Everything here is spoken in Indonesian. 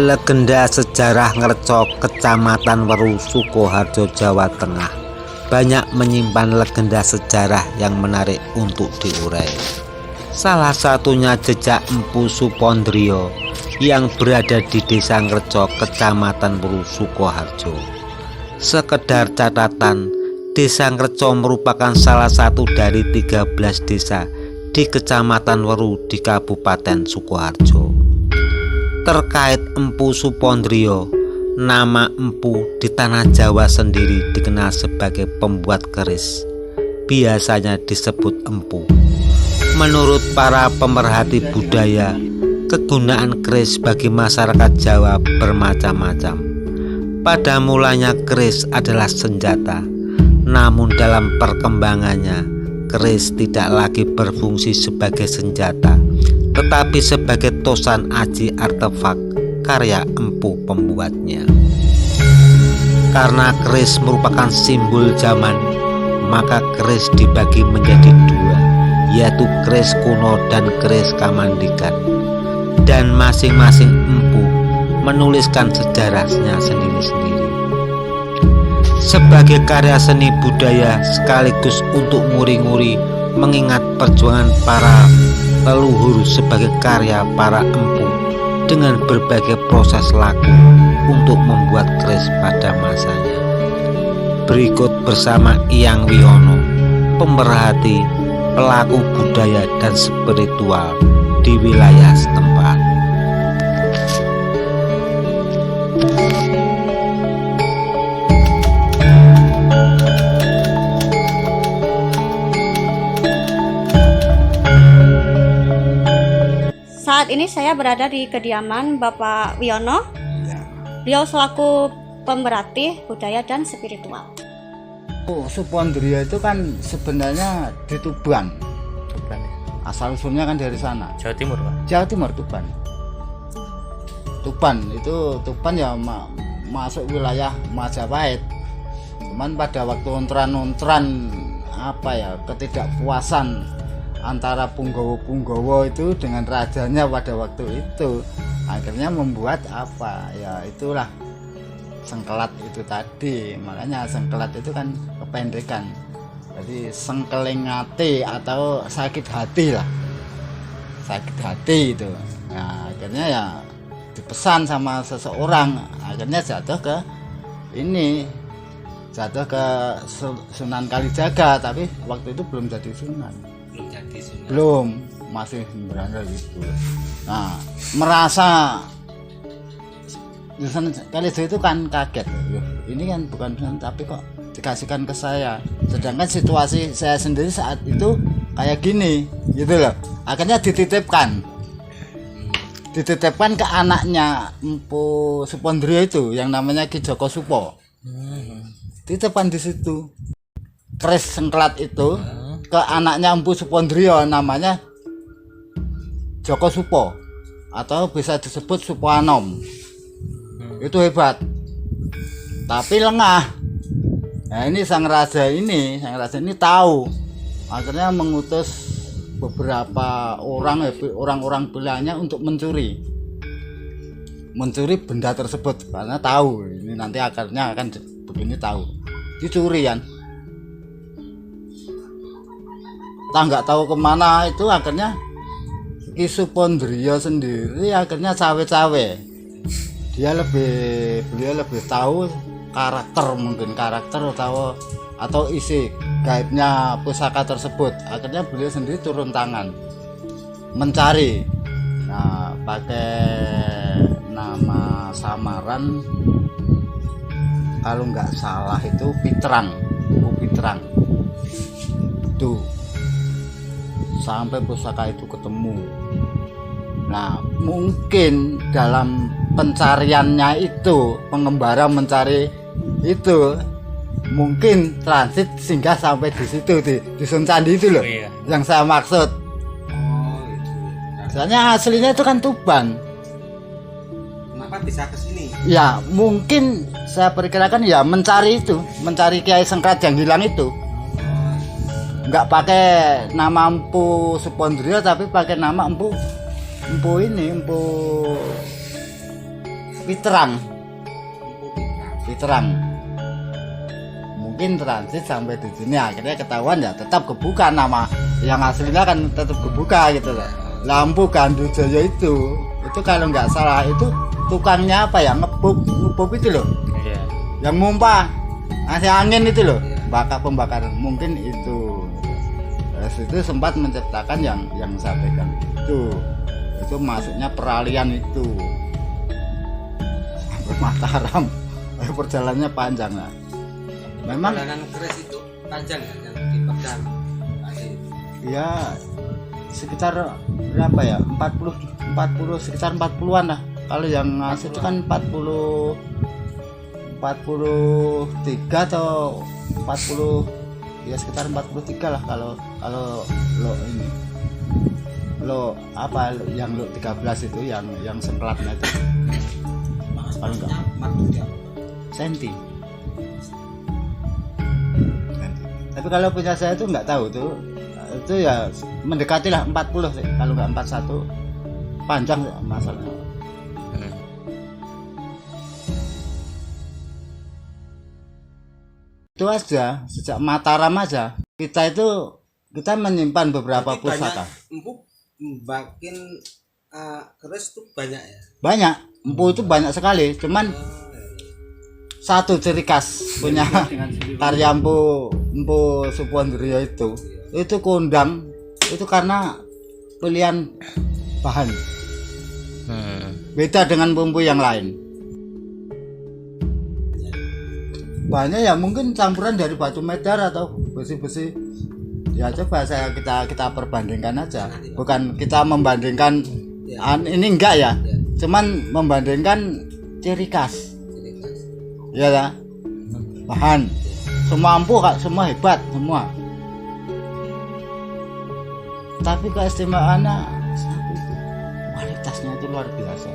Legenda sejarah Ngreco, Kecamatan Weru, Sukoharjo, Jawa Tengah banyak menyimpan legenda sejarah yang menarik untuk diurai. Salah satunya jejak Empu Supondrio yang berada di Desa Ngreco, Kecamatan Weru, Sukoharjo. Sekedar catatan, Desa Ngreco merupakan salah satu dari 13 desa di Kecamatan Weru di Kabupaten Sukoharjo. Terkait Empu Supondrio, nama empu di tanah Jawa sendiri dikenal sebagai pembuat keris, biasanya disebut empu. Menurut para pemerhati budaya, kegunaan keris bagi masyarakat Jawa bermacam-macam. Pada mulanya keris adalah senjata, namun dalam perkembangannya keris tidak lagi berfungsi sebagai senjata, tetapi sebagai tosan aji artefak karya empu pembuatnya. Karena keris merupakan simbol zaman, maka keris dibagi menjadi dua, yaitu keris kuno dan keris kamandikan. Dan masing-masing empu menuliskan sejarahnya sendiri-sendiri. Sebagai karya seni budaya sekaligus untuk nguri-nguri mengingat perjuangan para leluhur sebagai karya para empu dengan berbagai proses laku untuk membuat keris pada masanya. Berikut bersama Iyang Wiono, pemerhati, pelaku budaya dan spiritual di wilayah setempat. Saat ini saya berada di kediaman Bapak Wiono. Beliau selaku pemerhati budaya dan spiritual. Supondrio itu kan sebenarnya di Tuban. Asal usulnya kan dari sana. Jawa Timur, Pak. Jawa Timur, Tuban. Tuban ya masuk wilayah Majapahit. Cuman pada waktu ontran ketidakpuasan antara Punggawa itu dengan rajanya pada waktu itu, akhirnya membuat itulah sengkelat itu tadi. Makanya sengkelat itu kan kependekan, jadi sengkelingati atau sakit hati lah, sakit hati itu. Nah, akhirnya ya dipesan sama seseorang, akhirnya jatuh ke Sunan Kalijaga, tapi waktu itu belum jadi sunan. Belum, masih berada gitu. Nah, merasa Sunan Kalijaga itu kan kaget, ini kan bukan sunan tapi kok dikasihkan ke saya, sedangkan situasi saya sendiri saat itu kayak gini gitu loh. Akhirnya dititipkan ke anaknya Empu Supondrio itu yang namanya Ki Joko Supo. Titipkan di situ keris sengkelat itu ke anaknya Empu Supondrio, namanya Joko Supo atau bisa disebut Supoanom. Itu hebat, tapi lengah. Nah, ini sang raja ini tahu, akhirnya mengutus beberapa orang pilihannya untuk mencuri benda tersebut, karena tahu ini nanti akhirnya akan begini, tahu dicuri kan. Kita nggak tahu kemana itu, akhirnya Ki Supondrio sendiri akhirnya cawe-cawe. Beliau lebih tahu karakter atau isi gaibnya pusaka tersebut. Akhirnya beliau sendiri turun tangan mencari. Nah, pakai nama samaran kalau nggak salah itu Pitrang, Bu Pitrang. Tuh, sampai pusaka itu ketemu. Nah, mungkin dalam pencariannya itu, pengembara mencari itu, mungkin transit singgah sampai di situ, di Sun Candi itu loh. Iya. Yang saya maksud. Soalnya aslinya itu kan Tuban. Kenapa bisa ke sini? Ya, mungkin saya perkirakan ya mencari Kiai Sengkrat yang hilang itu. Nggak pakai nama Empu Supondrio, tapi pakai nama Empu Piterang. Mungkin transit sampai di sini akhirnya ketahuan ya tetap kebuka, nama yang aslinya kan tetap kebuka gitu loh. Lampu Gandu Jaya itu kalau nggak salah itu tukangnya apa ya, ngebub itu loh, yang mumpah ngasih angin itu loh, pembakaran mungkin itu. Terus itu sempat menciptakan yang saya pegang itu masuknya peralihan itu sampai Mataram. Perjalanannya panjang lah. Memang perjalanan keris itu panjang ya yang dipegang. Ya sekitar berapa ya, 40 sekitar 40-an lah. Kalau yang ngasih itu kan 43 atau 40, ya sekitar 43 lah. Kalau lo apa yang lo 13 itu yang sengklatnya itu kalau enggak senti. Tapi kalau punya saya itu nggak tahu tuh, itu ya mendekati lah 40 sih, kalau nggak 41 panjang masalahnya. Itu aja, sejak Mataram aja kita menyimpan beberapa pusaka. Empuk makin keris itu banyak ya. Banyak, empu itu banyak sekali, cuman satu ciri khas punya karya empu Supondrio itu kondang itu karena pilihan bahan beda dengan empu yang lain. Banyak ya, mungkin campuran dari batu medar atau besi-besi. Ya coba kita perbandingkan aja, bukan kita membandingkan ini enggak ya, cuman membandingkan ciri khas. Ya lah, bahan semua ampuh kak, semua hebat semua, tapi keistimewaannya kualitasnya itu luar biasa.